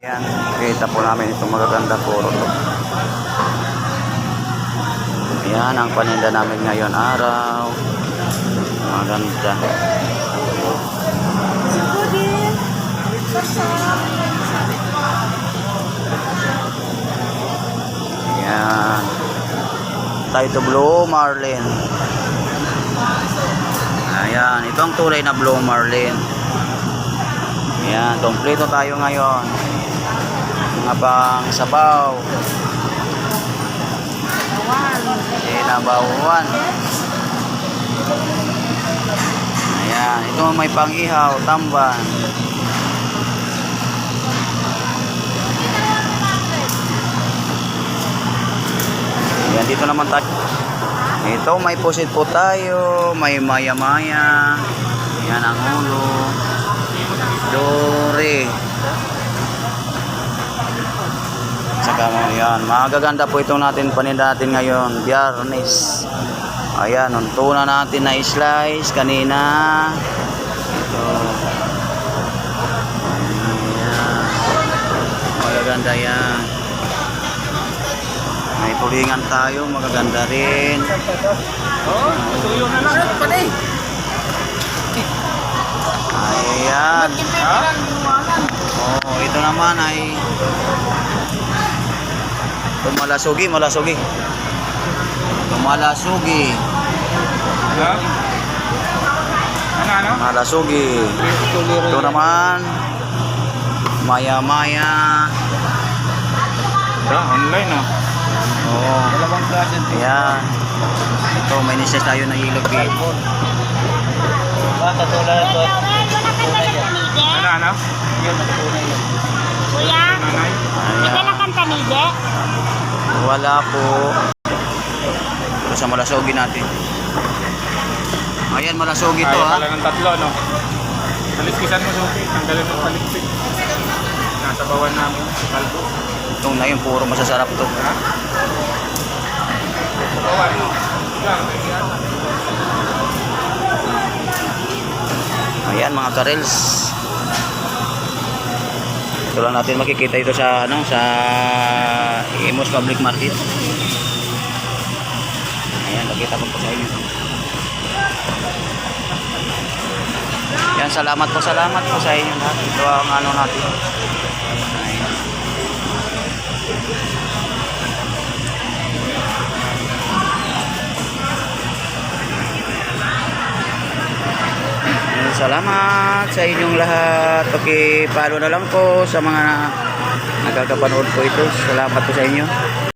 Yan, kita po namin itong magaganda puro to. Yan ang paninda namin ngayon araw. Maganda. Yan. Tayo to Blue Marlin. Ayan, ito ang tunay na Blue Marlin. Ayan, kompleto tayo ngayon. Mga pang sabaw. Sinabawan. Ayan, ito may pang-ihaw, tamban. Ayan, dito naman tayo. Ito, may pusit po tayo, may maya-maya. Ayan ang ulo. Dore. Saka mo yan, magaganda po itong natin paninda natin ngayon, Biyernes. Ayan, tuna natin na slice kanina. Ito. Ayan. Magaganda yan. May tulingan tayo, magaganda rin. Oh, tuyo na lang pala eh. Ayan. Oh, ito naman ay malasugi. Malasugi. Ano? Malasugi. Ito naman maya-maya. Online oh. Oo. Dalawang klase. Ayan. Ito, may nises tayo ng ilog eh. Katulad ito. Ano? Kuya, hindi ka lang kantanige? Wala po. Ito sa malasugi natin. Ayan, malasugi to ha. Pala ng tatlo, no? Paliskisan mo, Sophie. Tanggalin mo paliskis. Nasa bawan namin. Kalbo. Itong na yun, puro masasarap to. Ha? Bawan, no? Ayan mga karels. Ito lang natin makikita ito sa sa Imus Public Market. Ayan, nakita ko po sa inyo. Yan, salamat po sa inyo lahat. Ito ang ano natin. Ayan. Salamat sa inyong lahat. Paki-follow na lang po sa mga nagkakapanood po ito. Salamat po sa inyo.